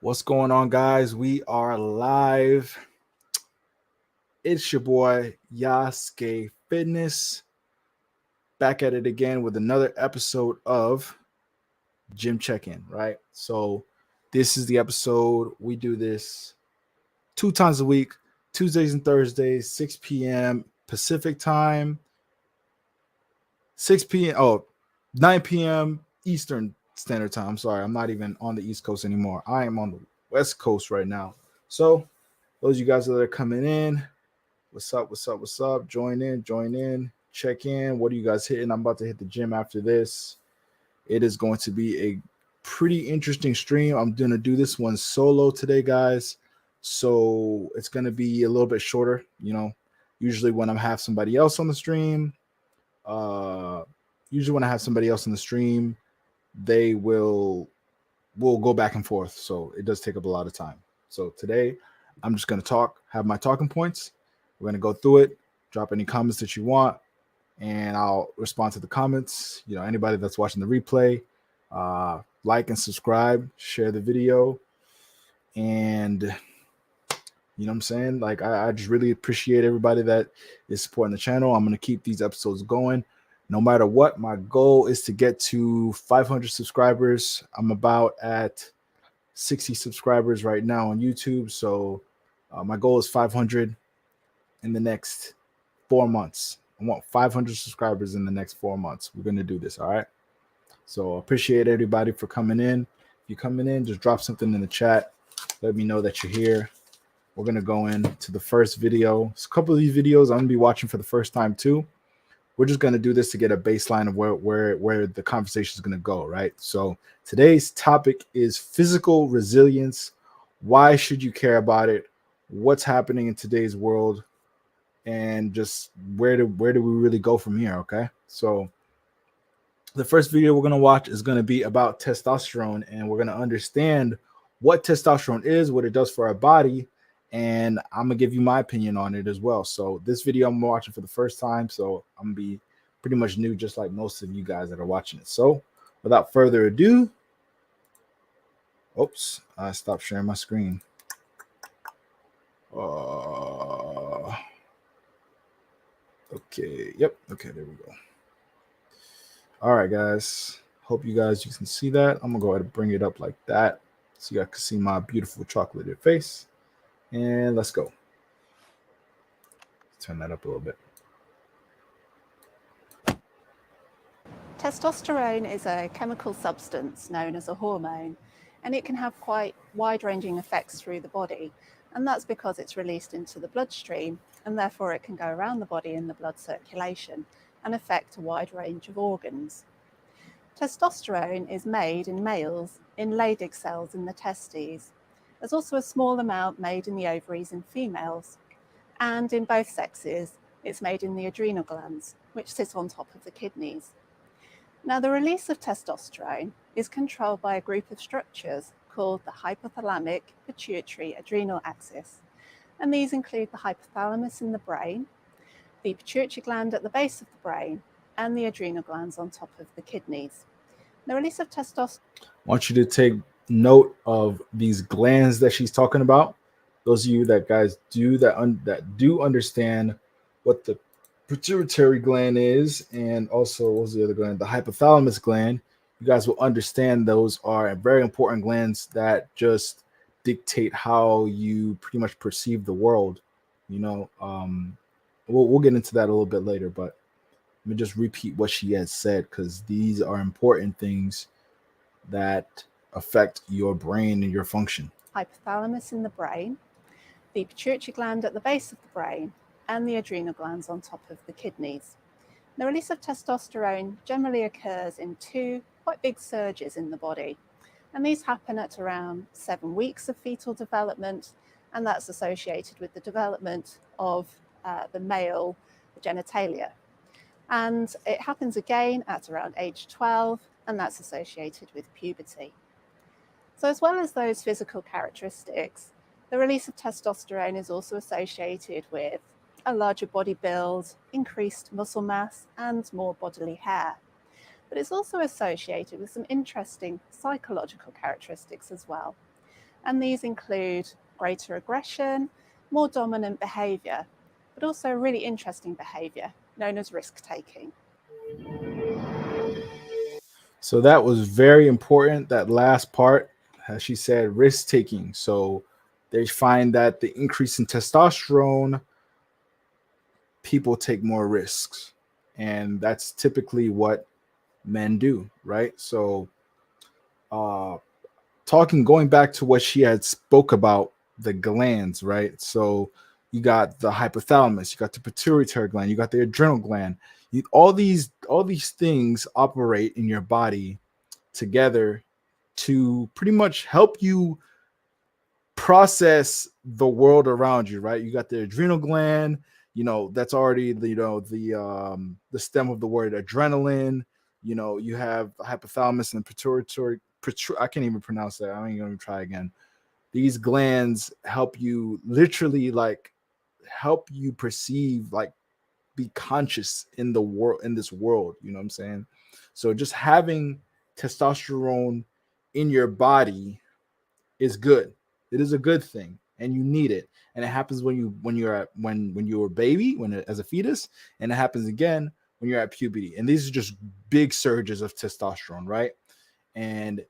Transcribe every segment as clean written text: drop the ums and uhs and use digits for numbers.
What's going on, guys? We are live. It's your boy Yasuke Fitness back at it again with another episode of Gym Check-In. Right. So this is the episode. We do this 2 times a week, Tuesdays and Thursdays, 6 p.m. Pacific time, 6 p.m. 9 p.m. Eastern Standard Time. I'm sorry, I'm not even on the East Coast anymore. I am on the West Coast right now. So those of you guys that are coming in, what's up? What's up? What's up? Join in, check in. What are you guys hitting? I'm about to hit the gym after this. It is going to be a pretty interesting stream. I'm going to do this one solo today, guys. So it's going to be a little bit shorter. Usually when I have somebody else on the stream, uh, they will go back and forth. So it does take up a lot of time. So today I'm just going to have my talking points. We're going to go through it, drop any comments that you want, and I'll respond to the comments. Anybody that's watching the replay, like and subscribe, share the video. And you know what I'm saying? Like, I just really appreciate everybody that is supporting the channel. I'm going to keep these episodes going no matter what. My goal is to get to 500 subscribers. I'm about at 60 subscribers right now on YouTube. So my goal is 500 in the next 4 months. I want 500 subscribers in the next 4 months. We're going to do this. All right. So appreciate everybody for coming in. If you're coming in, just drop something in the chat. Let me know that you're here. We're going to go into the first video. It's a couple of these videos I'm going to be watching for the first time too. We're just going to do this to get a baseline of where the conversation is going to go, right? So today's topic is physical resilience. Why should you care about it? What's happening in today's world? And just where do we really go from here? Okay. So the first video we're going to watch is going to be about testosterone, and we're going to understand what testosterone is, what it does for our body, and I'm going to give you my opinion on it as well. So this video I'm watching for the first time, so I'm going to be pretty much new, just like most of you guys that are watching it. So without further ado, oops, I stopped sharing my screen. Okay, yep, okay, there we go. All right, guys. Hope you can see that. I'm gonna go ahead and bring it up like that so you guys can see my beautiful chocolated face. And let's go. Turn that up a little bit. Testosterone is a chemical substance known as a hormone, and it can have quite wide-ranging effects through the body. And that's because it's released into the bloodstream, and therefore it can go around the body in the blood circulation and affect a wide range of organs. Testosterone is made in males in Leydig cells in the testes. There's also a small amount made in the ovaries in females. And in both sexes, it's made in the adrenal glands, which sit on top of the kidneys. Now, the release of testosterone is controlled by a group of structures called the hypothalamic pituitary adrenal axis. And these include the hypothalamus in the brain, the pituitary gland at the base of the brain, and the adrenal glands on top of the kidneys. The release of testosterone. I want you to take note of these glands that she's talking about. Those of you that do understand what the pituitary gland is, and also what's the other gland, the hypothalamus gland, you guys will understand those are very important glands that just dictate how you pretty much perceive the world. We'll get into that a little bit later, but let me just repeat what she has said, because these are important things that affect your brain and your function. Hypothalamus in the brain, the pituitary gland at the base of the brain, and the adrenal glands on top of the kidneys. The release of testosterone generally occurs in two quite big surges in the body, and these happen at around 7 weeks of fetal development, and that's associated with the development of the male genitalia. And it happens again at around age 12, and that's associated with puberty. So as well as those physical characteristics, the release of testosterone is also associated with a larger body build, increased muscle mass, and more bodily hair. But it's also associated with some interesting psychological characteristics as well. And these include greater aggression, more dominant behavior, but also really interesting behavior known as risk taking. So that was very important. That last part, as she said, risk taking. So they find that the increase in testosterone, people take more risks. And that's typically what men do, right? So uh going back to what she had spoke about, the glands, right? So you got the hypothalamus, you got the pituitary gland, you got the adrenal gland. All these things operate in your body together to pretty much help you process the world around you, right? You got the adrenal gland, that's already the stem of the word adrenaline. You have the hypothalamus and pituitary. I can't even pronounce that. I ain't gonna try again. These glands help you literally help you perceive, be conscious in the world, in this world. You know what I'm saying? So just having testosterone in your body is good. It is a good thing, and you need it. And it happens when you're a baby, as a fetus, and it happens again when you're at puberty. And these are just big surges of testosterone, right? And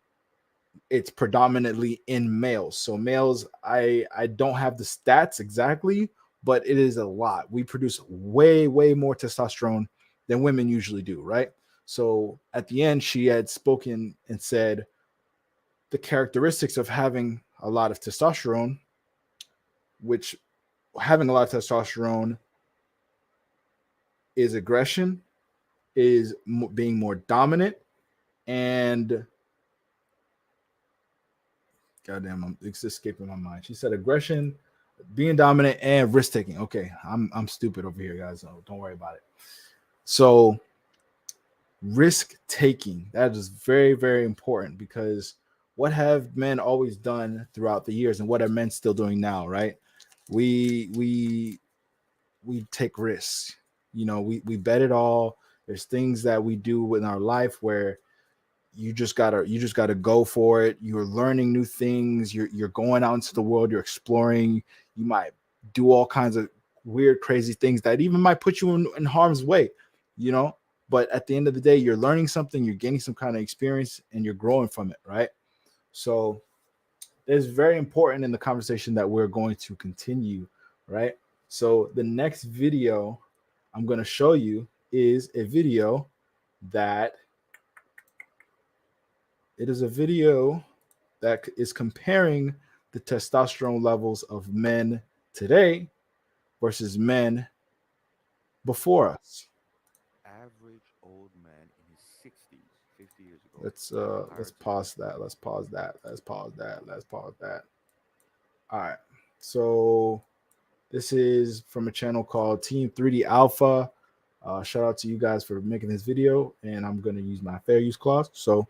it's predominantly in males. So males, I don't have the stats exactly, but it is a lot. We produce way more testosterone than women usually do, right? So at the end, she had spoken and said the characteristics of having a lot of testosterone, which having a lot of testosterone is aggression, is being more dominant, and goddamn, it's escaping my mind. She said aggression, being dominant, and risk taking. Okay, I'm stupid over here, guys. So don't worry about it. So risk taking, that is very important, because what have men always done throughout the years, and what are men still doing now, right? We take risks. We bet it all. There's things that we do in our life where you just gotta go for it. You're learning new things. You're going out into the world. You're exploring. You might do all kinds of weird, crazy things that even might put you in harm's way. But at the end of the day, you're learning something. You're gaining some kind of experience, and you're growing from it, right? So it's very important in the conversation that we're going to continue, right? So the next video I'm going to show you is a video that is comparing the testosterone levels of men today versus men before us. Average old man in his 60s, 50 years ago. Let's pause that. Let's pause that. All right. So this is from a channel called Team 3D Alpha. Shout out to you guys for making this video, and I'm going to use my fair use clause. So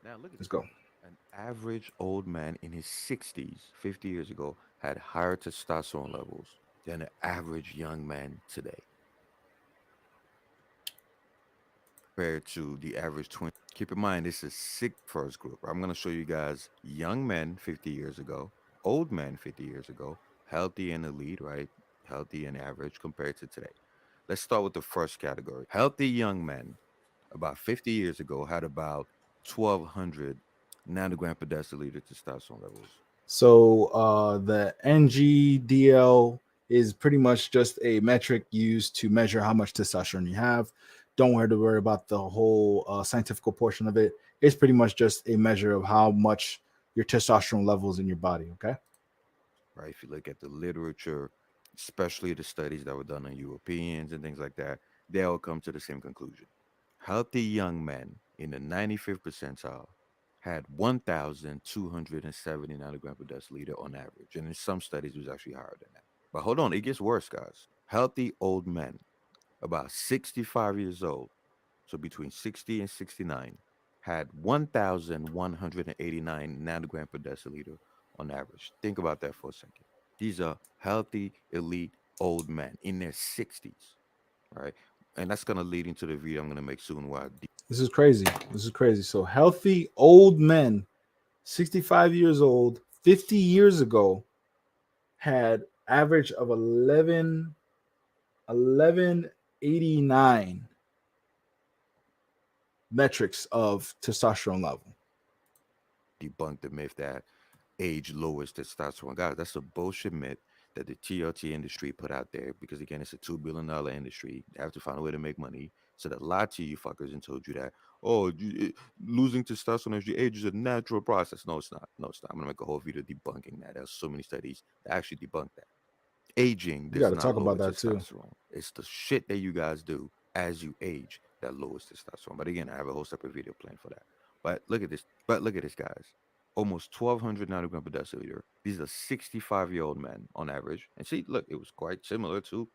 Now look at let's this. go. An average old man in his 60s, 50 years ago, had higher testosterone levels than an average young man today, compared to the average 20. Keep in mind, this is sick first group. I'm going to show you guys young men 50 years ago, old men 50 years ago, healthy and elite, right? Healthy and average compared to today. Let's start with the first category. Healthy young men about 50 years ago had about 1,200 nanogram per deciliter testosterone levels. So the NGDL is pretty much just a metric used to measure how much testosterone you have. Don't worry about the whole scientific portion of it. It's pretty much just a measure of how much your testosterone levels in your body. Okay. Right? If you look at the literature, especially the studies that were done on Europeans and things like that, they all come to the same conclusion. Healthy young men in the 95th percentile had 1,270 nanogram per deciliter on average. And in some studies, it was actually higher than that. But hold on, it gets worse, guys. Healthy old men, about 65 years old, so between 60 and 69, had 1,189 nanogram per deciliter on average. Think about that for a second. These are healthy, elite, old men in their 60s, right? And that's going to lead into the video I'm going to make soon where This is crazy. So healthy old men, 65 years old, 50 years ago had average of 1189 metrics of testosterone level. Debunk the myth that age lowers testosterone. Guys, that's a bullshit myth that the TLT industry put out there because, again, it's a $2 billion industry. They have to find a way to make money. So they lied to you fuckers and told you that, oh, losing testosterone as you age is a natural process. No, it's not. No, it's not. I'm going to make a whole video debunking that. There's so many studies that actually debunk that. Aging You got does to not talk lower about that too. testosterone. It's the shit that you guys do as you age that lowers testosterone. But again, I have a whole separate video planned for that. But look at this. But look at this, guys. Almost 1,200 nanogram per deciliter. These are 65-year-old men on average. And see, look, it was quite similar to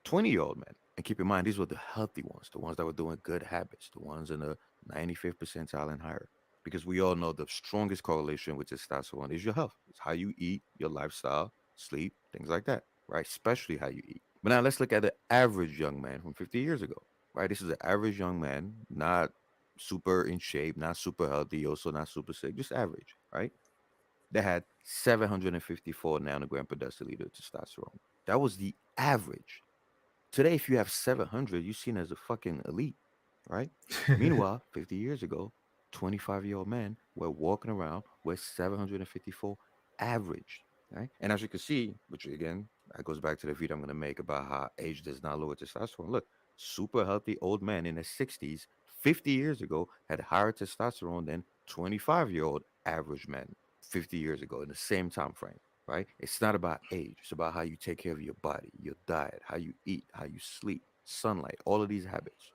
20-year-old men. And keep in mind, these were the healthy ones, the ones that were doing good habits, the ones in the 95th percentile and higher. Because we all know the strongest correlation with testosterone is your health. It's how you eat, your lifestyle, sleep, things like that, right? Especially how you eat. But now let's look at the average young man from 50 years ago, right? This is an average young man, not super in shape, not super healthy, also not super sick, just average, right? They had 754 nanogram per deciliter testosterone. That was the average. Today, if you have 700, you're seen as a fucking elite, right? Meanwhile, 50 years ago, 25-year-old men were walking around with 754 average, right? And as you can see, which again, that goes back to the video I'm going to make about how age does not lower testosterone. Look, super healthy old men in their 60s, 50 years ago, had higher testosterone than 25-year-old average men 50 years ago in the same time frame, right? It's not about age. It's about how you take care of your body, your diet, how you eat, how you sleep, sunlight, all of these habits.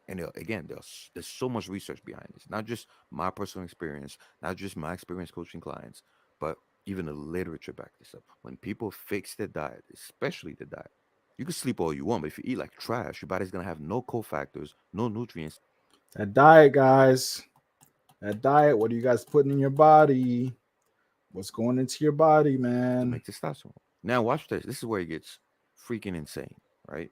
And again, there's so much research behind this. Not just my personal experience, not just my experience coaching clients, but even the literature back this up. When people fix their diet, especially the diet, you can sleep all you want, but if you eat like trash, your body's gonna have no cofactors, no nutrients That diet, guys. That diet. What are you guys putting in your body? What's going into your body, to man? make testosterone. Now, watch this. This is where it gets freaking insane, right?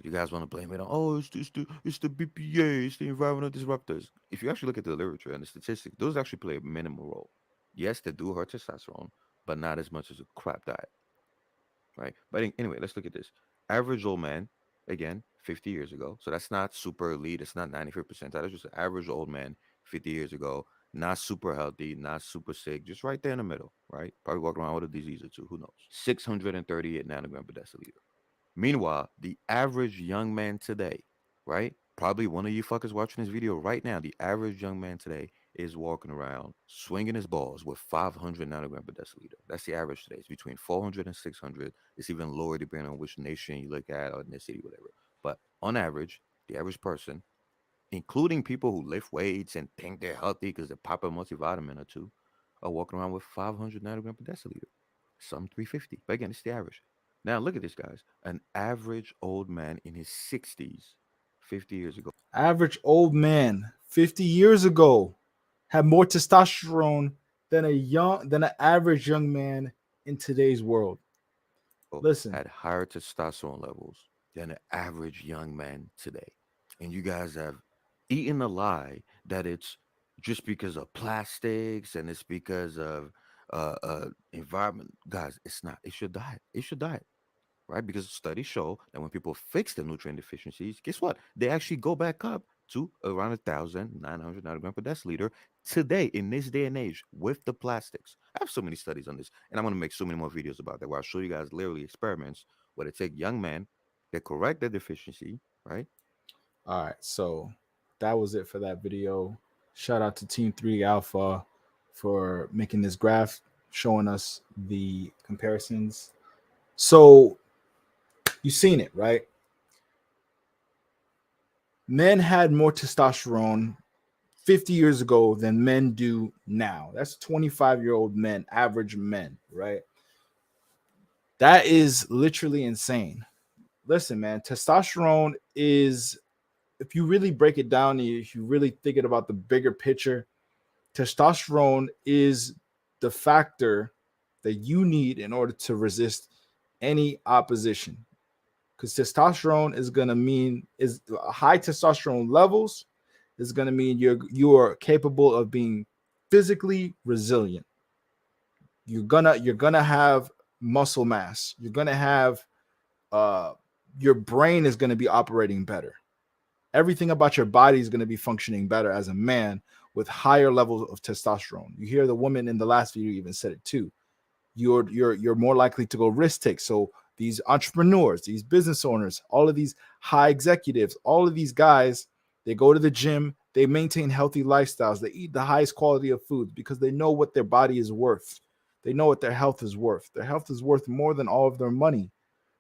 You guys want to blame it on, oh, it's the BPA, it's the environmental disruptors. If you actually look at the literature and the statistics, those actually play a minimal role. Yes, they do hurt testosterone, but not as much as a crap diet, right? But anyway, let's look at this. Average old man, again, 50 years ago. So that's not super elite. It's not 95th percentile. That's just an average old man 50 years ago. Not super healthy, not super sick, just right there in the middle, right? Probably walking around with a disease or two. Who knows? 638 nanogram per deciliter. Meanwhile, the average young man today, right? Probably one of you fuckers watching this video right now, the average young man today is walking around swinging his balls with 500 nanogram per deciliter. That's the average today. It's between 400 and 600. It's even lower depending on which nation you look at or ethnicity, whatever. But on average, the average person, including people who lift weights and think they're healthy because they pop a multivitamin or two, are walking around with 500 nanogram per deciliter. Some 350. But again, it's the average. Now look at this, guys. An average old man in his 60s, 50 years ago, Average old man 50 years ago had more testosterone than an average young man in today's world. Listen, had higher testosterone levels than an average young man today. And you guys have eaten a lie that it's just because of plastics and it's because of environment. Guys, it's not. It's your diet. It's your diet, right? Because studies show that when people fix their nutrient deficiencies, guess what? They actually go back up to around 1,900 nanogram per deciliter today in this day and age with the plastics. I have so many studies on this, and I'm going to make so many more videos about that where I'll show you guys literally experiments where they take young men, they correct their deficiency, right? all right, so that was it for that video. Shout out to Team 3 Alpha for making this graph showing us the comparisons. So you've seen it, right? Men had more testosterone 50 years ago than men do now. That's 25-year-old men, average men, right? That is literally insane. Listen, man, testosterone is, if you really break it down, if you really thinking about the bigger picture, testosterone is the factor that you need in order to resist any opposition. Because testosterone is going to mean is high testosterone levels is going to mean you are capable of being physically resilient. You're gonna have muscle mass. You're gonna have your brain is gonna be operating better. Everything about your body is gonna be functioning better as a man with higher levels of testosterone. You hear the woman in the last video even said it too. You're more likely to go risk take. So these entrepreneurs, these business owners, all of these high executives, all of these guys, they go to the gym, they maintain healthy lifestyles, they eat the highest quality of foods because they know what their body is worth. They know what their health is worth. Their health is worth more than all of their money.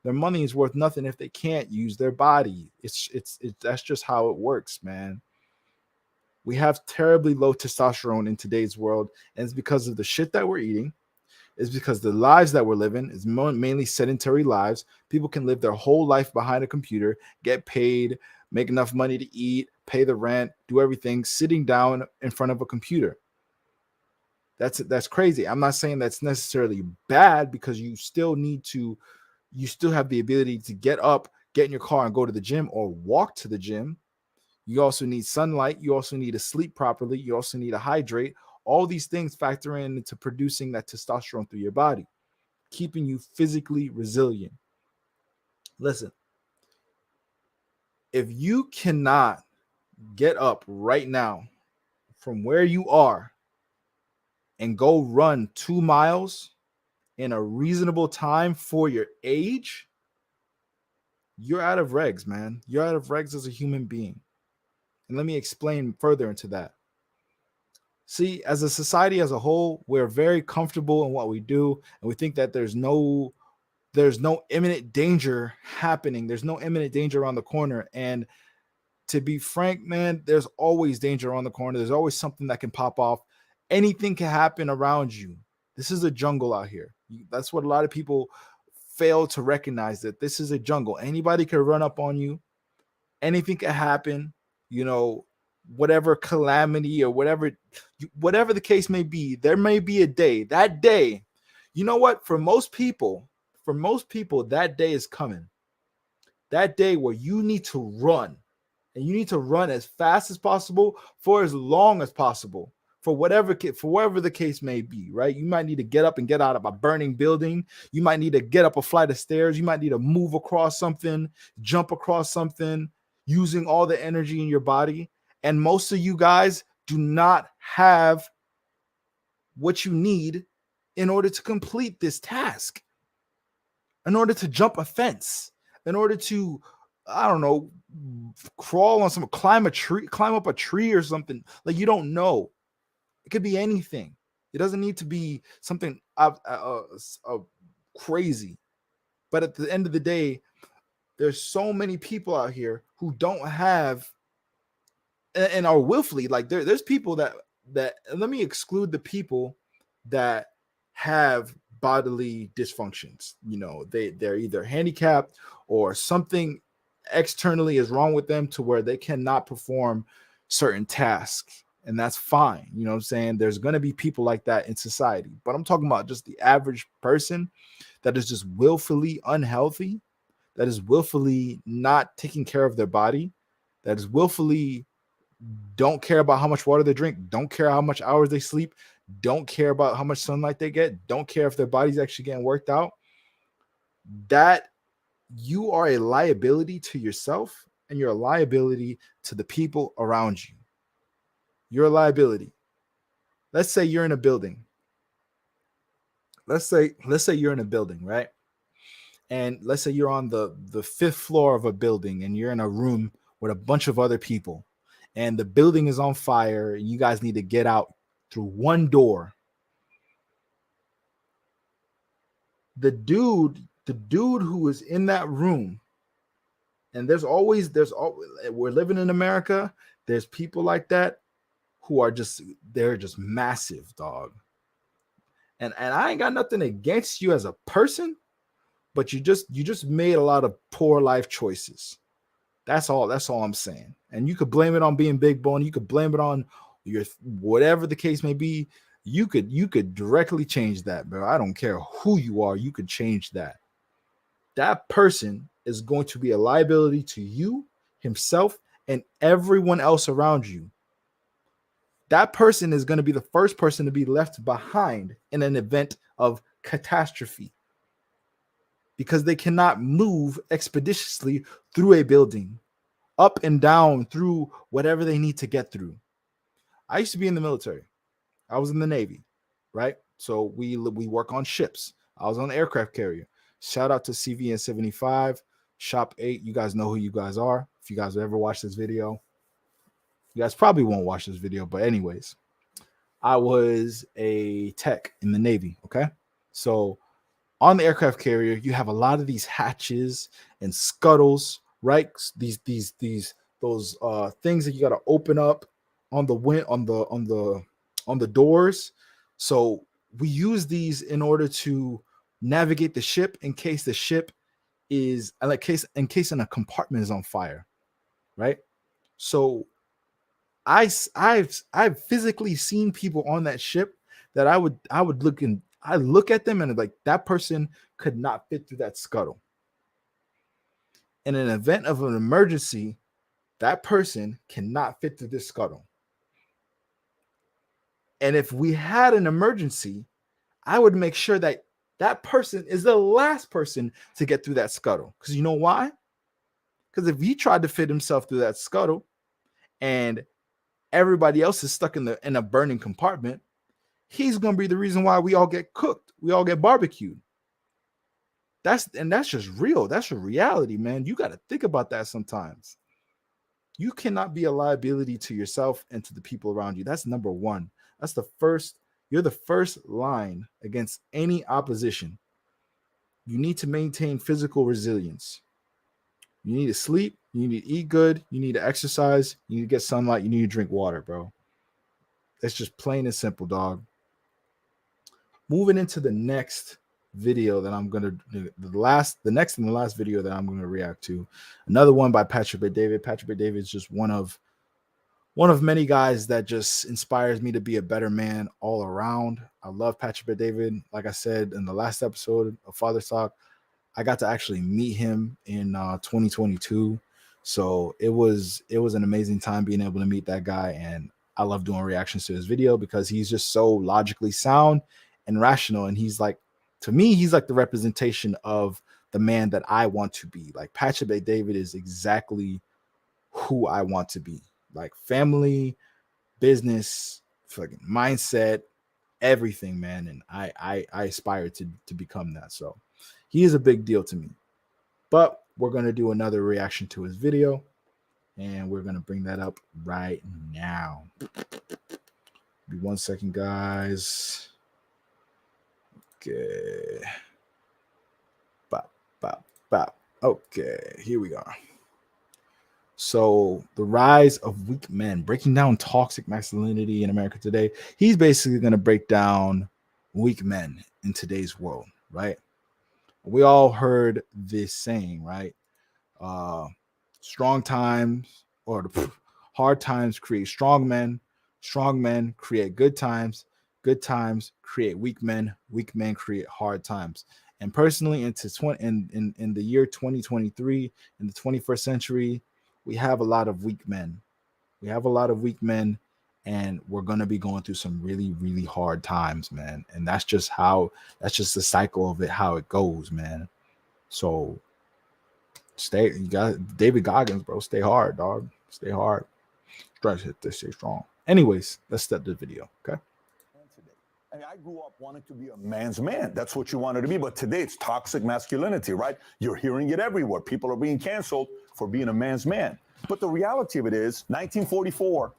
Their money is worth nothing if they can't use their body. It's that's just how it works, man. We have terribly low testosterone in today's world, and it's because of the shit that we're eating. It's because the lives that we're living is mainly sedentary lives. People can live their whole life behind a computer, get paid, make enough money to eat, pay the rent, do everything sitting down in front of a computer. That's crazy. I'm not saying that's necessarily bad, because you still have the ability to get up, get in your car and go to the gym or walk to the gym. You also need sunlight. You also need to sleep properly. You also need to hydrate. All these things factor into producing that testosterone through your body, keeping you physically resilient. Listen, if you cannot get up right now from where you are and go run 2 miles in a reasonable time for your age, you're out of regs, man. You're out of regs as a human being. And let me explain further into that. See, as a society as a whole, we're very comfortable in what we do, and we think that there's no imminent danger happening. There's no imminent danger around the corner. And to be frank, man, there's always danger around the corner. There's always something that can pop off. Anything can happen around you. This is a jungle out here. That's what a lot of people fail to recognize, that this is a jungle. Anybody can run up on you. Anything can happen. You know, whatever calamity or whatever the case may be, there may be a day. That day, you know what? For most people, that day is coming. That day where you need to run, and you need to run as fast as possible for as long as possible, for whatever the case may be, right? You might need to get up and get out of a burning building. You might need to get up a flight of stairs. You might need to move across something, jump across something, using all the energy in your body. And most of you guys do not have what you need in order to complete this task, in order to jump a fence, in order to, I don't know, crawl on climb up a tree or something. Like, you don't know. It could be anything. It doesn't need to be something crazy. But at the end of the day, there's so many people out here who don't have and are willfully, like, there's people that let me exclude the people that have bodily dysfunctions. You know, they're either handicapped or something externally is wrong with them to where they cannot perform certain tasks, and that's fine. You know what I'm saying? There's going to be people like that in society, but I'm talking about just the average person that is just willfully unhealthy, that is willfully not taking care of their body, that is willfully don't care about how much water they drink, don't care how much hours they sleep, don't care about how much sunlight they get, don't care if their body's actually getting worked out. That you are a liability to yourself, and you're a liability to the people around you. You're a liability. Let's say you're in a building. Let's say you're in a building, right? And let's say you're on the 5th floor of a building, and you're in a room with a bunch of other people, and the building is on fire, and you guys need to get out through one door. The dude who is in that room, and we're living in America, there's people like that who are they're just massive, dog. And I ain't got nothing against you as a person, but you just made a lot of poor life choices. That's all I'm saying. And you could blame it on being big bone. You could blame it on your whatever the case may be. You could directly change that, bro. I don't care who you are. You could change that. That person is going to be a liability to you, himself, and everyone else around you. that person is going to be the first person to be left behind in an event of catastrophe because they cannot move expeditiously through a building, up and down through whatever they need to get through. I used to be in the military. I was in the Navy, right? So we work on ships. I was on the aircraft carrier. Shout out to CVN 75, Shop 8. You guys know who you guys are. If you guys ever watched this video, you guys probably won't watch this video, but anyways, I was a tech in the Navy, okay? So on the aircraft carrier, you have a lot of these hatches and scuttles, right? Those things that you got to open up on the doors. So we use these in order to navigate the ship in case the ship is in case a compartment is on fire, right? So I've physically seen people on that ship that I look at them and like that person could not fit through that scuttle. In an event of an emergency, that person cannot fit through this scuttle. And if we had an emergency, I would make sure that that person is the last person to get through that scuttle. Because you know why? Because if he tried to fit himself through that scuttle and everybody else is stuck in a burning compartment, he's going to be the reason why we all get cooked. We all get barbecued. That's just real. That's a reality, man. You got to think about that sometimes. You cannot be a liability to yourself and to the people around you. That's number one. That's the first. You're the first line against any opposition. You need to maintain physical resilience. You need to sleep. You need to eat good. You need to exercise. You need to get sunlight. You need to drink water, bro. It's just plain and simple, dog. Moving into the next video that I'm gonna the next and the last video that I'm gonna react to. Another one by Patrick Bet-David. Patrick Bet-David is just one of many guys that just inspires me to be a better man all around. I love Patrick Bet-David. Like I said in the last episode of Father Talk, I got to actually meet him in 2022. So it was an amazing time being able to meet that guy. And I love doing reactions to his video because he's just so logically sound and rational. And he's like, to me, he's like the representation of the man that I want to be. Like Patrick Bet-David is exactly who I want to be. Like family, business, fucking mindset, everything, man. And I aspire to become that. So he is a big deal to me. But we're going to do another reaction to his video. And we're going to bring that up right now. Be 1 second, guys. Okay. Bop, bop, bop. Okay, here we are. So the rise of weak men, breaking down toxic masculinity in America today. He's basically going to break down weak men in today's world, right? We all heard this saying, right? Strong times or hard times create strong men create good times create weak men create hard times. And personally, in the year 2023, in the 21st century, we have a lot of weak men. And we're going to be going through some really, really hard times, man. And that's just the cycle of it, how it goes, man. So you got David Goggins, bro. Stay hard, dog. Stay hard. Stay strong. Anyways, let's start the video, okay? I mean, I grew up wanting to be a man's man. That's what you wanted to be. But today it's toxic masculinity, right? You're hearing it everywhere. People are being canceled for being a man's man. But the reality of it is, 1944,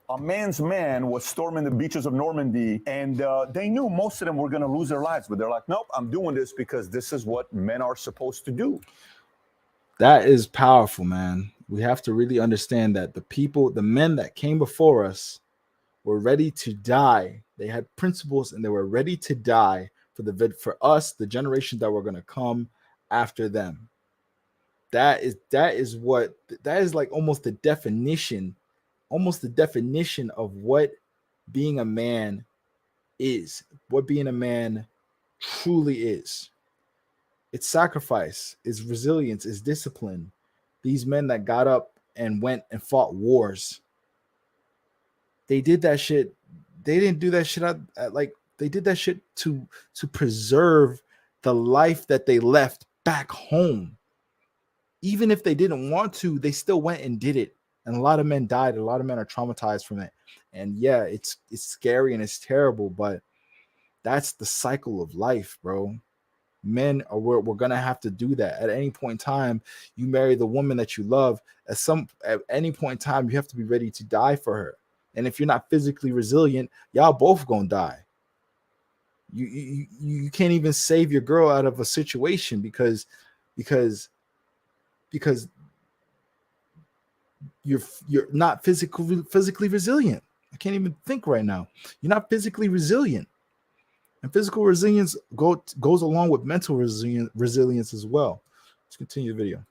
a man's man was storming the beaches of Normandy, and they knew most of them were going to lose their lives. But they're like, nope, I'm doing this because this is what men are supposed to do. That is powerful, man. We have to really understand that the men that came before us were ready to die. They had principles and they were ready to die for us, the generation that were going to come after them. That is like almost the definition of what being a man is, what being a man truly is. It's sacrifice, it's resilience, it's discipline. These men that got up and went and fought wars. they did that shit. They didn't do that shit they did that shit to preserve the life that they left back home. Even if they didn't want to, they still went and did it. And a lot of men died. A lot of men are traumatized from it. And yeah, it's scary and it's terrible, but that's the cycle of life, bro. Men are we're gonna have to do that at any point in time. You marry the woman that you love. At any point in time, you have to be ready to die for her. And if you're not physically resilient, y'all both gonna die. You can't even save your girl out of a situation because you're not physically resilient. I can't even think right now. You're not physically resilient. And physical resilience goes along with mental resilience as well. Let's continue the video.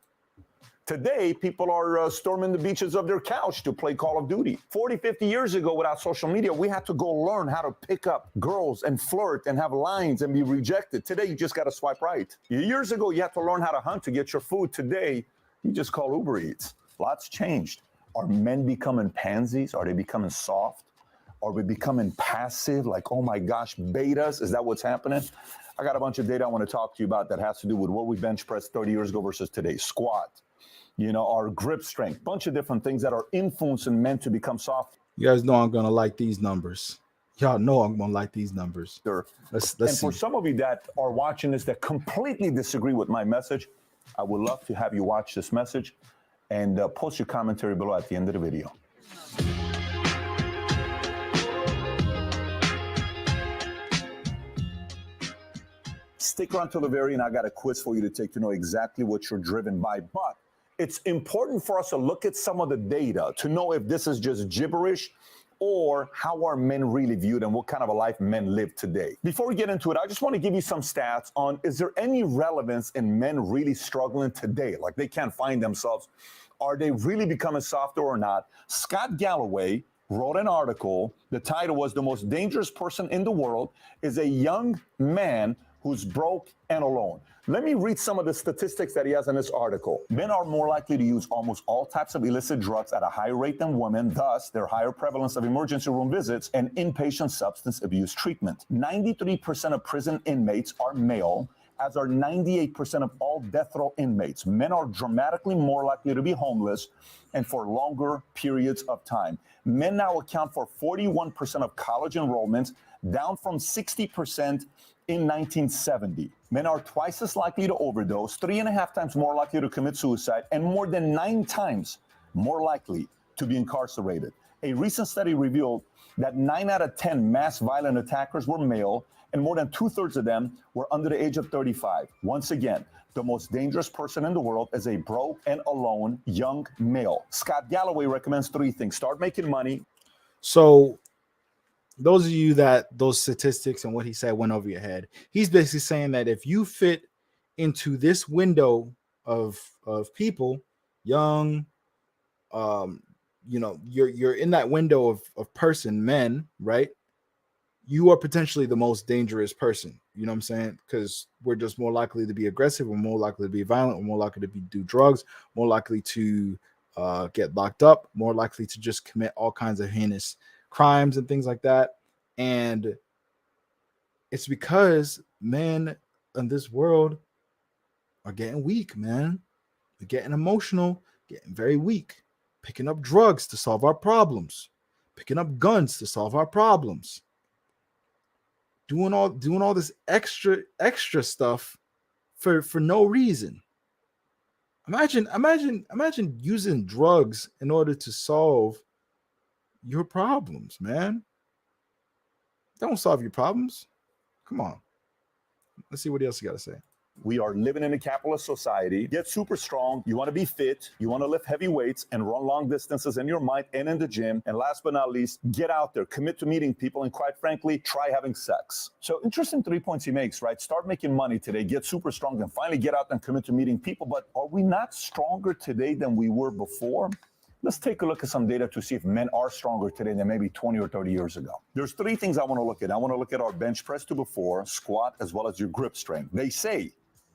Today, people are storming the beaches of their couch to play Call of Duty. 40, 50 years ago, without social media, we had to go learn how to pick up girls and flirt and have lines and be rejected. Today, you just got to swipe right. Years ago, you had to learn how to hunt to get your food. Today, you just call Uber Eats. Lots changed. Are men becoming pansies? Are they becoming soft? Are we becoming passive? Like, oh my gosh, betas? Is that what's happening? I got a bunch of data I want to talk to you about that has to do with what we bench pressed 30 years ago versus today. Squat, our grip strength, bunch of different things that are influencing men to become soft. You guys know I'm gonna like these numbers. Y'all know I'm gonna like these numbers. Let's and see. For some of you that are watching this that completely disagree with my message, I would love to have you watch this message and post your commentary below at the end of the video. Stick around till the very end. I got a quiz for you to take to know exactly what you're driven by. But it's important for us to look at some of the data to know if this is just gibberish or how are men really viewed and what kind of a life men live today. Before we get into it, I just want to give you some stats on, is there any relevance in men really struggling today? Like they can't find themselves. Are they really becoming softer or not? Scott Galloway wrote an article. The title was "The Most Dangerous Person in the World is a Young Man Who's Broke and Alone." Let me read some of the statistics that he has in this article. Men are more likely to use almost all types of illicit drugs at a higher rate than women. Thus, their higher prevalence of emergency room visits and inpatient substance abuse treatment. 93% of prison inmates are male, as are 98% of all death row inmates. Men are dramatically more likely to be homeless and for longer periods of time. Men now account for 41% of college enrollments, down from 60% in 1970. Men are twice as likely to overdose, 3.5 times more likely to commit suicide, and more than 9 times more likely to be incarcerated. A recent study revealed that 9 out of 10 mass violent attackers were male, and more than 2/3 of them were under the age of 35. Once again, the most dangerous person in the world is a broke and alone young male. Scott Galloway recommends 3 things. Start making money. So those of you that those statistics and what he said went over your head, he's basically saying that if you fit into this window of people, young, you're in that window of person, men, right? You are potentially the most dangerous person. You know what I'm saying? Because we're just more likely to be aggressive, we're more likely to be violent, we're more likely to do drugs, more likely to get locked up, more likely to just commit all kinds of heinous crimes and things like that. And it's because men in this world are getting weak, man. They're getting emotional, getting very weak, picking up drugs to solve our problems, picking up guns to solve our problems, doing all this extra stuff for no reason. Imagine using drugs in order to solve your problems, man. Don't solve your problems. Come on. Let's see what else you got to say. We are living in a capitalist society. Get super strong. You want to be fit. You want to lift heavy weights and run long distances in your mind and in the gym. And last but not least, get out there, commit to meeting people, and quite frankly, try having sex. So interesting 3 points he makes, right? Start making money today, get super strong, and finally get out and commit to meeting people. But are we not stronger today than we were before? Let's take a look at some data to see if men are stronger today than maybe 20 or 30 years ago. There's 3 things I want to look at. I want to look at our bench press to before, squat, as well as your grip strength. They say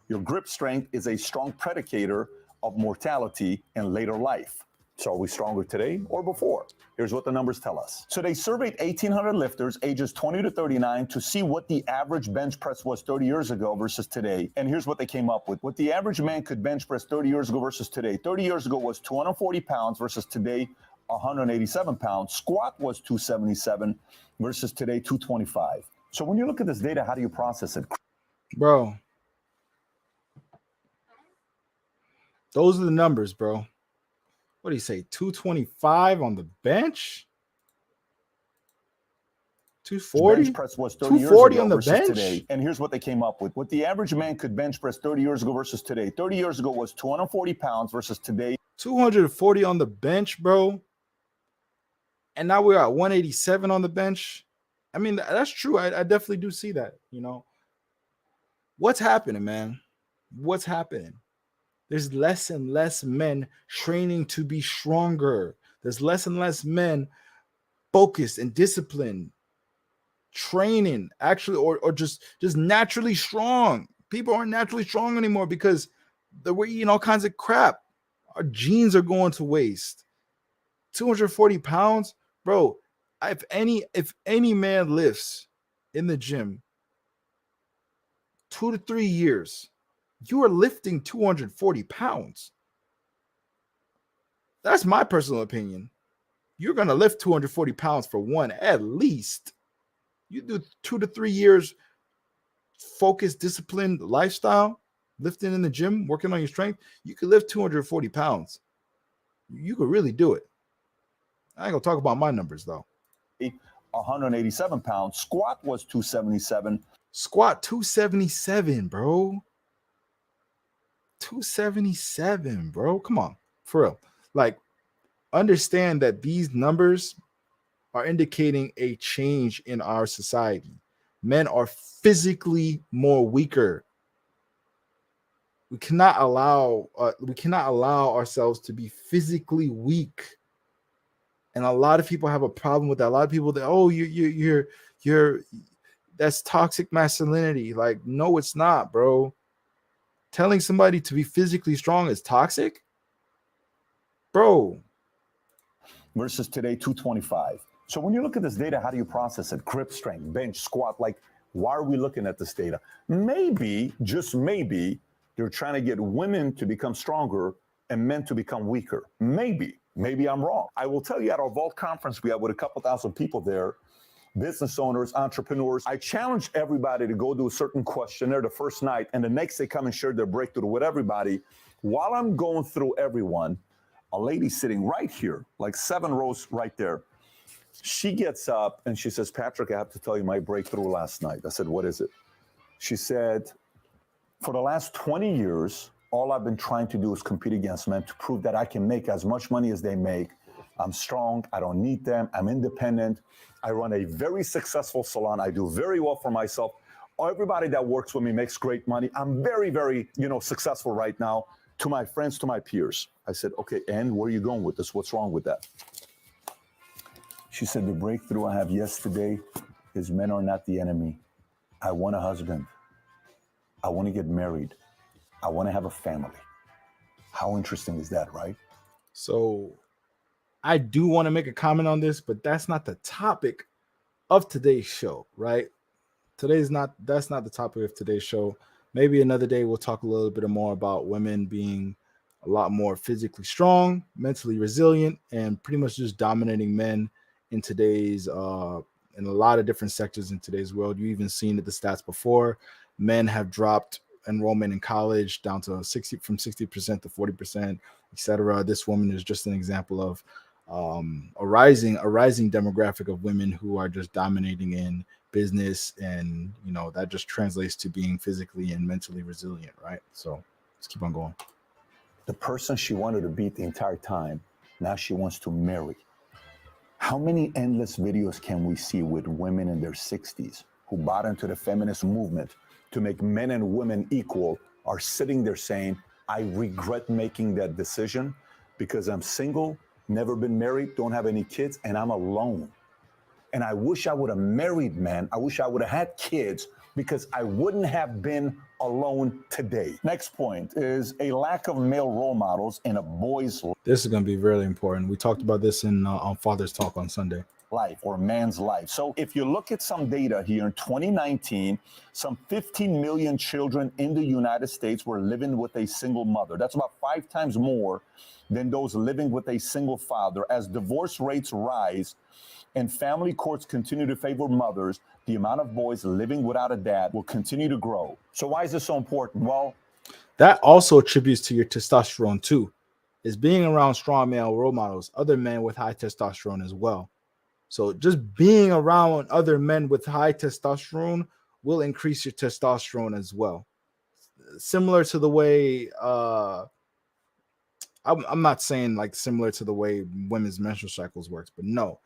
your grip strength is a strong predicator of mortality in later life. So are we stronger today or before? Here's what the numbers tell us. So they surveyed 1,800 lifters ages 20 to 39 to see what the average bench press was 30 years ago versus today. And here's what they came up with. What the average man could bench press 30 years ago versus today. 30 years ago was 240 pounds versus today 187 pounds. Squat was 277 versus today 225. So when you look at this data, how do you process it? Bro, those are the numbers, bro. What do you say? 225 on the bench? 240? Bench press was 30 years 240 ago on the versus bench? today. And here's what they came up with. What the average man could bench press 30 years ago versus today. 30 years ago was 240 pounds versus today 240 on the bench, bro. And now we're at 187 on the bench. I mean, that's true. I definitely do see that, you know. What's happening, man? What's happening? There's less and less men training to be stronger. There's less and less men focused and disciplined, training actually, or just naturally strong. People aren't naturally strong anymore because we're eating all kinds of crap. Our genes are going to waste. 240 pounds, bro. If any man lifts in the gym 2 to 3 years, you are lifting 240 pounds. That's my personal opinion. You're going to lift 240 pounds for one, at least. You do 2 to 3 years focused, disciplined lifestyle, lifting in the gym, working on your strength, you could lift 240 pounds. You could really do it. I ain't going to talk about my numbers, though. 187 pounds. Squat was 277. Squat 277, bro. 277, bro. Come on, for real. Like, understand that these numbers are indicating a change in our society. Men are physically more weaker. We cannot allow ourselves to be physically weak. And a lot of people have a problem with that. A lot of people that, oh, you're that's toxic masculinity. Like, no, it's not, bro. Telling somebody to be physically strong is toxic, bro. Versus today, 225. So when you look at this data, how do you process it? Grip strength, bench, squat. Like, why are we looking at this data? Maybe, just maybe, they're trying to get women to become stronger and men to become weaker. Maybe I'm wrong. I will tell you, at our Vault conference, we had with a couple thousand people there, business owners, entrepreneurs. I challenge everybody to go do a certain questionnaire the first night, and the next they come and share their breakthrough with everybody. While I'm going through everyone, a lady sitting right here, like 7 rows right there, she gets up and she says, Patrick, I have to tell you my breakthrough last night. I said, what is it? She said, for the last 20 years, all I've been trying to do is compete against men to prove that I can make as much money as they make. I'm strong. I don't need them. I'm independent. I run a very successful salon. I do very well for myself. Everybody that works with me makes great money. I'm very, very, successful right now. To my friends, to my peers. I said, okay, and where are you going with this? What's wrong with that? She said, the breakthrough I have yesterday is men are not the enemy. I want a husband. I want to get married. I want to have a family. How interesting is that, right? So I do want to make a comment on this, but that's not the topic of today's show, right? That's not the topic of today's show. Maybe another day we'll talk a little bit more about women being a lot more physically strong, mentally resilient, and pretty much just dominating men in today's in a lot of different sectors in today's world. You even seen the stats before. Men have dropped enrollment in college down to 60% to 40%, etc. This woman is just an example of a rising demographic of women who are just dominating in business, and that just translates to being physically and mentally resilient, right? So let's keep on going. The person she wanted to beat the entire time, now she wants to marry. How many endless videos can we see with women in their 60s who bought into the feminist movement to make men and women equal, are sitting there saying, I regret making that decision because I'm single, never been married, don't have any kids, and I'm alone. And I wish I would have married men. I wish I would have had kids because I wouldn't have been alone today. Next point is a lack of male role models in a boy's This is going to be really important. We talked about this in on Father's Talk on Sunday. life or man's life. So if you look at some data here in 2019, some 15 million children in the United States were living with a single mother. That's about 5 times more than those living with a single father. As divorce rates rise and family courts continue to favor mothers, the amount of boys living without a dad will continue to grow. So why is this so important? Well, that also attributes to your testosterone too, is being around strong male role models, other men with high testosterone as well. So just being around other men with high testosterone will increase your testosterone as well. Similar to the way I'm not saying like similar to the way women's menstrual cycles works, but no.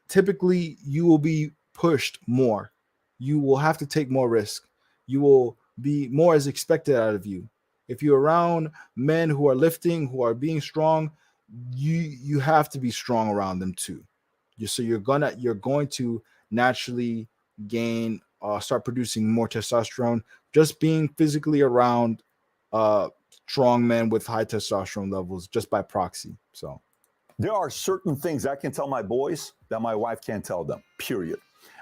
Typically, you will be pushed more. You will have to take more risk. You will be more as expected out of you. If you're around men who are lifting, who are being strong, you have to be strong around them too. You're going to naturally gain start producing more testosterone just being physically around strong men with high testosterone levels just by proxy. So there are certain things I can tell my boys that my wife can't tell them, period.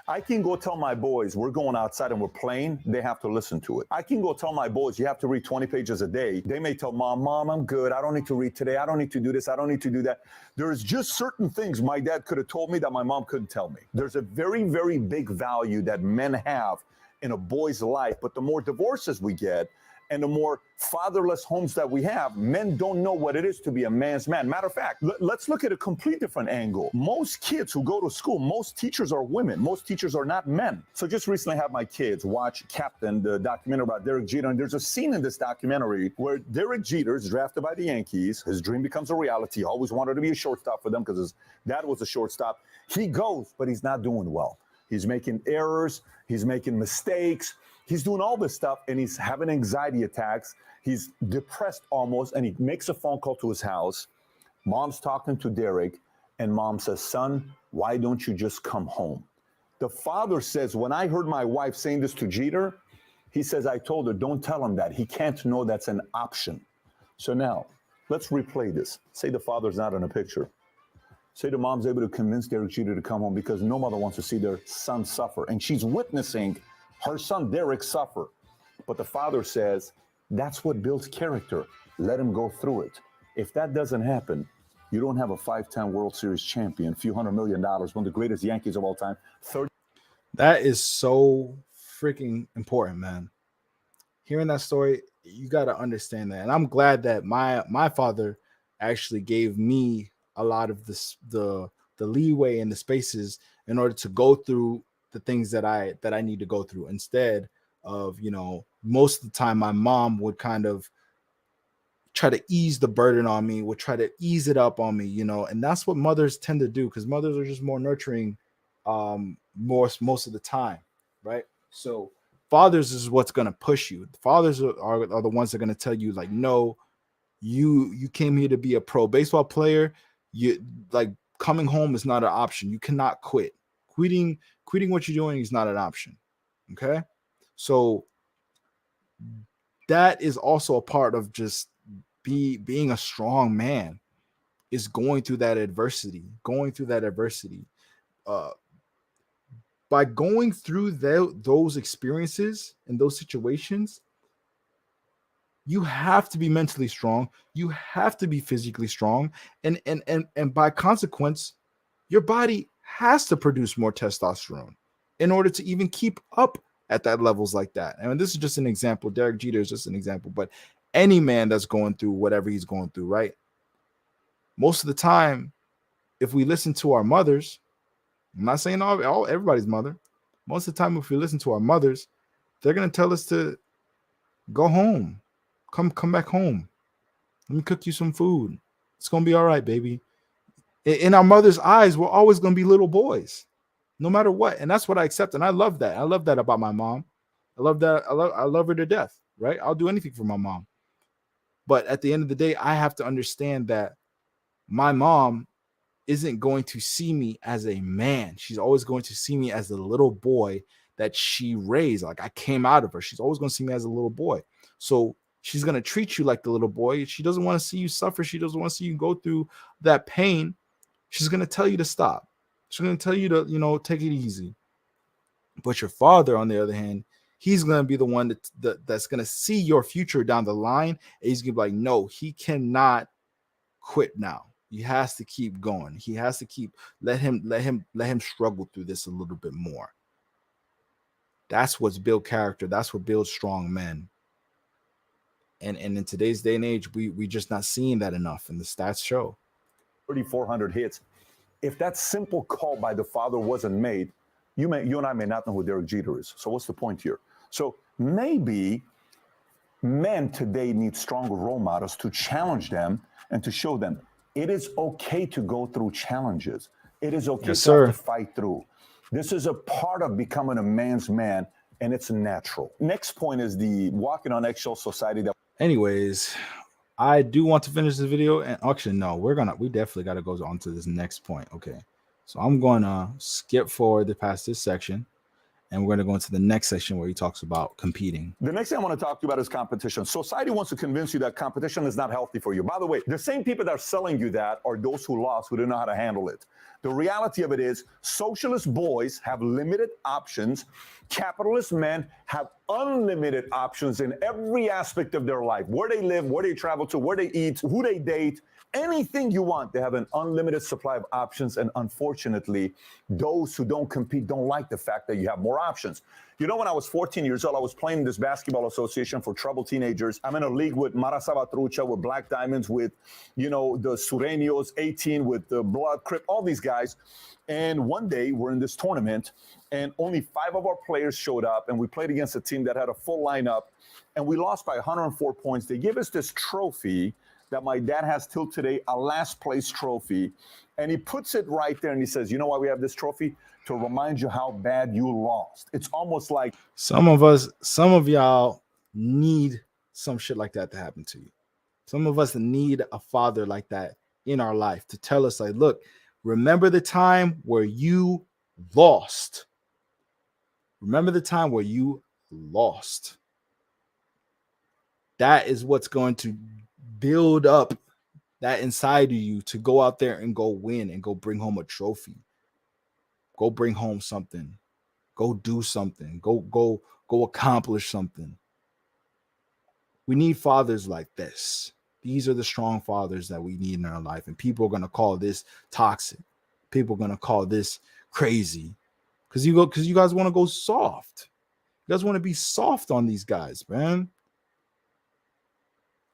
I can go tell my boys we're going outside and we're playing. They have to listen to it. I can go tell my boys you have to read 20 pages a day. They may tell Mom, I'm good. I don't need to read today. I don't need to do this. I don't need to do that. There's just certain things my dad could have told me that my mom couldn't tell me. There's a very, very big value that men have in a boy's life. But the more divorces we get, and the more fatherless homes that we have, men don't know what it is to be a man's man. Matter of fact, let's look at a complete different angle. Most kids who go to school, most teachers are women. Most teachers are not men. So just recently had my kids watch Captain, the documentary about Derek Jeter. And there's a scene in this documentary where Derek Jeter is drafted by the Yankees. His dream becomes a reality. He always wanted to be a shortstop for them because his dad was a shortstop. He goes, but he's not doing well. He's making errors. He's making mistakes. He's doing all this stuff, and he's having anxiety attacks. He's depressed almost, and he makes a phone call to his house. Mom's talking to Derek, and Mom says, son, why don't you just come home? The father says, when I heard my wife saying this to Jeter, he says, I told her, don't tell him that. He can't know that's an option. So now, let's replay this. Say the father's not in a picture. Say the mom's able to convince Derek Jeter to come home because no mother wants to see their son suffer, and she's witnessing her son Derek suffer. But the father says, that's what builds character. Let him go through it. If that doesn't happen, you don't have a 5-time World Series champion, few $100 million, one of the greatest Yankees of all time. That is so freaking important, man. Hearing that story, you got to understand that. And I'm glad that my father actually gave me a lot of the leeway and the spaces in order to go through the things that I need to go through, instead of, most of the time my mom would kind of try to ease the burden on me, would try to ease it up on me, and that's what mothers tend to do, because mothers are just more nurturing most of the time, right? So fathers is what's going to push you. Fathers are the ones that are going to tell you, like, no, you came here to be a pro baseball player. You like coming home is not an option. You cannot quit. Quitting what you're doing is not an option. Okay. So that is also a part of just being a strong man, is going through that adversity. By going through those experiences and those situations, you have to be mentally strong. You have to be physically strong. And by consequence, your body has to produce more testosterone in order to even keep up at that levels like that. And this is just an example. Derek Jeter is just an example, but any man that's going through whatever he's going through, right? Most of the time, if we listen to our mothers, I'm not saying everybody's mother. Most of the time, if we listen to our mothers, they're going to tell us to go home. Come back home. Let me cook you some food. It's going to be all right, baby. In our mother's eyes, we're always going to be little boys, no matter what. And that's what I accept. And I love that. I love that about my mom. I love that. I love her to death, right? I'll do anything for my mom. But at the end of the day, I have to understand that my mom isn't going to see me as a man. She's always going to see me as a little boy that she raised. Like I came out of her. She's always going to see me as a little boy. So she's going to treat you like the little boy. She doesn't want to see you suffer. She doesn't want to see you go through that pain. She's going to tell you to stop. She's going to tell you to, you know, take it easy. But your father, on the other hand, he's going to be the one that's going to see your future down the line. And he's going to be like, no, he cannot quit now. He has to keep going. He has to keep let him struggle through this a little bit more. That's what's build character. That's what builds strong men. And in today's day and age, we just not seeing that enough, and the stats show. 3,400 hits. If that simple call by the father wasn't made, you and I may not know who Derek Jeter is. So what's the point here? So maybe men today need stronger role models to challenge them and to show them it is okay to go through challenges. It is okay to have to fight through. This is a part of becoming a man's man, and it's natural. Next point is the walking on eggshell society. Anyways, I do want to finish the video, and actually, no, we definitely got to go on to this next point. Okay, so I'm going to skip forward past this section, and we're going to go into the next section where he talks about competing. The next thing I want to talk to you about is competition. Society wants to convince you that competition is not healthy for you. By the way, the same people that are selling you that are those who lost, who didn't know how to handle it. The reality of it is socialist boys have limited options. Capitalist men have unlimited options in every aspect of their life. Where they live, where they travel to, where they eat, who they date, anything you want. They have an unlimited supply of options. And unfortunately, those who don't compete don't like the fact that you have more options. You know, when I was 14 years old, I was playing in this basketball association for troubled teenagers. I'm in a league with Mara Salvatrucha, with Black Diamonds, with, you know, the Sureños, 18, with the Blood Crip, all these guys. And one day we're in this tournament and only 5 of our players showed up, and we played against a team that had a full lineup, and we lost by 104 points. They give us this trophy that my dad has till today, a last place trophy. And he puts it right there and he says, you know why we have this trophy? To remind you how bad you lost. It's almost like some of y'all need some shit like that to happen to you. Some of us need a father like that in our life to tell us, like, look, remember the time where you lost. Remember the time where you lost. That is what's going to build up that inside of you to go out there and go win and go bring home a trophy. Go bring home something. Go do something. Go accomplish something. We need fathers like this. These are the strong fathers that we need in our life. And people are going to call this toxic. People are going to call this crazy. Because you guys want to go soft. You guys want to be soft on these guys, man.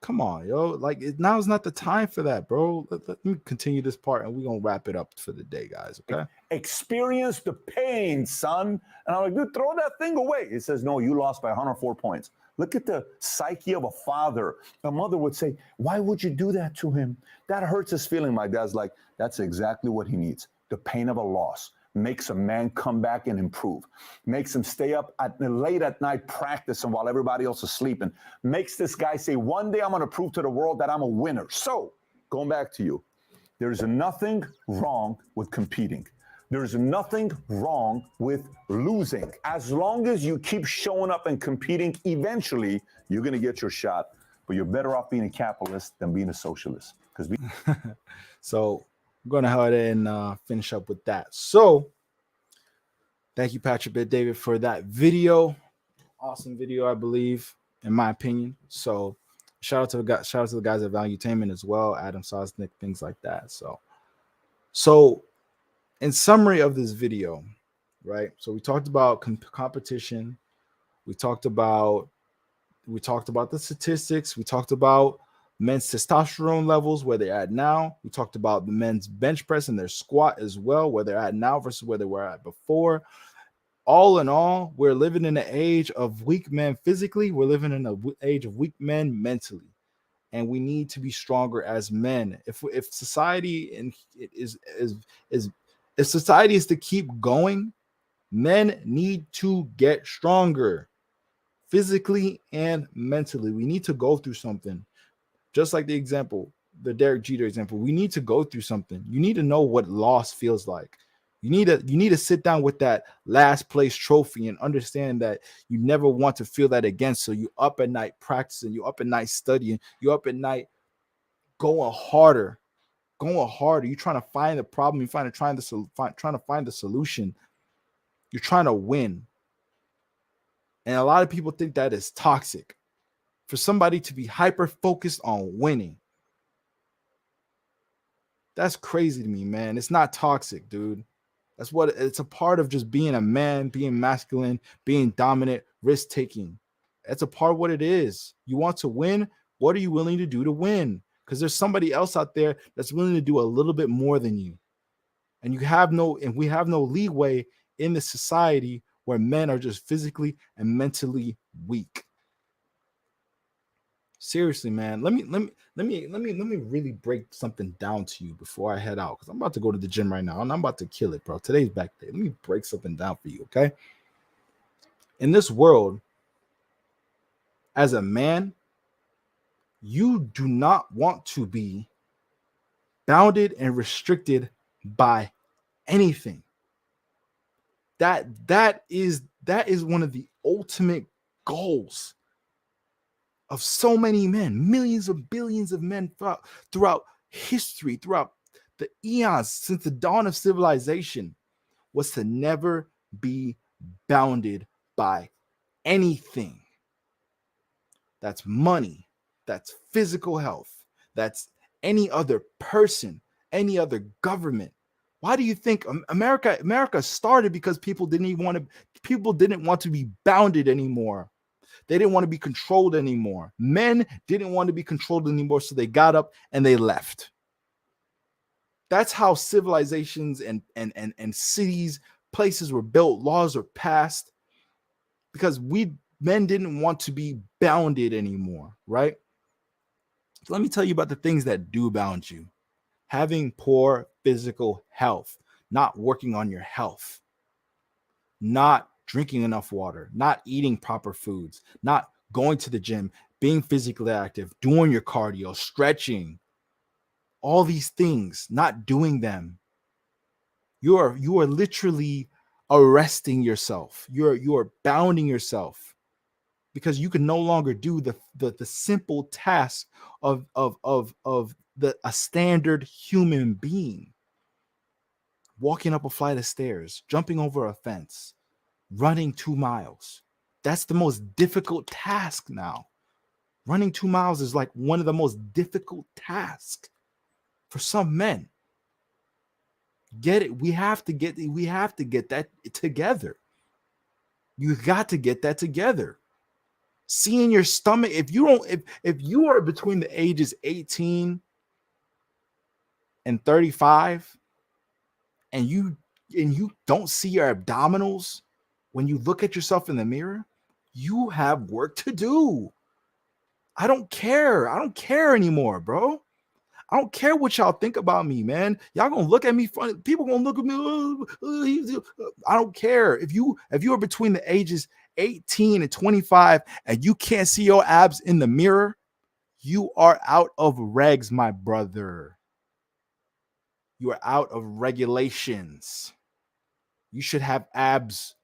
Come on, yo. Like, now is not the time for that, bro. Let me continue this part and we're going to wrap it up for the day, guys, okay? Experience the pain, son. And I'm like, dude, throw that thing away. It says, no, you lost by 104 points. Look at the psyche of a father. A mother would say, why would you do that to him? That hurts his feeling. My dad's like, that's exactly what he needs. The pain of a loss makes a man come back and improve, makes him stay up late at night practicing while everybody else is sleeping, makes this guy say, one day I'm going to prove to the world that I'm a winner. So going back to you, there's nothing wrong with competing. There's nothing wrong with losing. As long as you keep showing up and competing, eventually you're going to get your shot. But you're better off being a capitalist than being a socialist. So I'm going to go ahead and finish up with that. So thank you, Patrick Bet-David, for that video. Awesome video, I believe, in my opinion. So shout out to the guys at Valuetainment as well, Adam Sosnick, things like that. So in summary of this video, right? So we talked about competition. We talked about the statistics. We talked about men's testosterone levels, where they're at now. We talked about the men's bench press and their squat as well, where they're at now versus where they were at before. All in all, we're living in an age of weak men physically. We're living in an age of weak men mentally. And we need to be stronger as men. If society if society is to keep going, men need to get stronger physically and mentally. We need to go through something. Just like the Derek Jeter example, we need to go through something. You need to know what loss feels like. You need to sit down with that last place trophy and understand that you never want to feel that again. So you up at night practicing, you up at night studying, you up at night going harder. You're trying to find the problem. You're trying to find the solution. You're trying to win. And a lot of people think that is toxic. For somebody to be hyper focused on winning, that's crazy to me, man. It's not toxic, dude. That's what it's a part of, just being a man, being masculine, being dominant, risk taking. That's a part of what it is. You want to win. What are you willing to do to win? Because there's somebody else out there that's willing to do a little bit more than you. And we have no leeway in this society where men are just physically and mentally weak. Seriously, man. Let me really break something down to you before I head out, because I'm about to go to the gym right now and I'm about to kill it, bro. Today's back day. Let me break something down for you, okay? In this world, as a man, you do not want to be bounded and restricted by anything. That is one of the ultimate goals of so many men, millions of billions of men throughout history, throughout the eons since the dawn of civilization, was to never be bounded by anything. That's money, that's physical health, that's any other person, any other government. Why do you think America started? Because people didn't want to be bounded anymore. They didn't want to be controlled anymore. Men didn't want to be controlled anymore, so they got up and they left. That's how civilizations and cities, places were built, laws were passed, because men didn't want to be bounded anymore, right? So let me tell you about the things that do bound you. Having poor physical health, not working on your health, not drinking enough water, not eating proper foods, not going to the gym, being physically active, doing your cardio, stretching, all these things, not doing them. You are literally arresting yourself. You are bounding yourself, because you can no longer do the simple task of a standard human being. Walking up a flight of stairs, jumping over a fence, running 2 miles. That's the most difficult task now. Running 2 miles is like one of the most difficult tasks for some men. Get it? We have to get that together. You got to get that together. Seeing your stomach, if you are between the ages 18 and 35 and you don't see your abdominals when you look at yourself in the mirror, you have work to do. I don't care anymore, bro. I don't care what y'all think about me, man. Y'all gonna look at me funny. People gonna look at me. I don't care. If you are between the ages 18 and 25 and you can't see your abs in the mirror, you are out of regs, my brother. You are out of regulations. You should have abs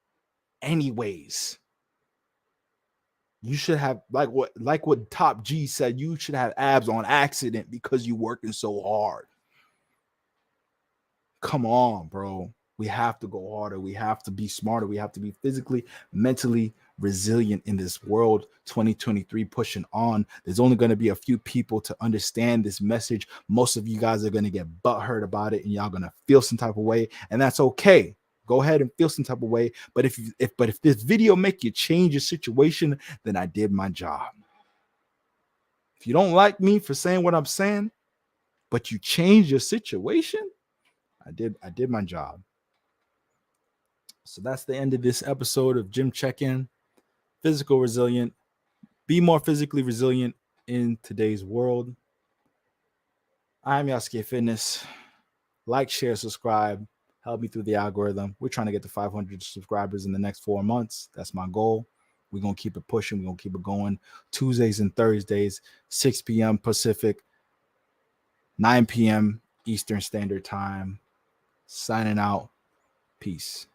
anyways. You should have, like what Top G said, you should have abs on accident because you're working so hard. Come on, bro. We have to go harder. We have to be smarter. We have to be physically, mentally resilient in this world. 2023 pushing on. There's only going to be a few people to understand this message. Most of you guys are going to get butthurt about it, and y'all going to feel some type of way, and that's okay. Go ahead and feel some type of way. But if this video make you change your situation, then I did my job. If you don't like me for saying what I'm saying, but you change your situation, I did my job. So that's the end of this episode of Gym Check-In. Physical resilient. Be more physically resilient in today's world. I'm Yasuke Fitness. Like, share, subscribe. Help me through the algorithm. We're trying to get to 500 subscribers in the next 4 months. That's my goal. We're going to keep it pushing. We're going to keep it going. Tuesdays and Thursdays, 6 p.m. Pacific, 9 p.m. Eastern Standard Time. Signing out. Peace.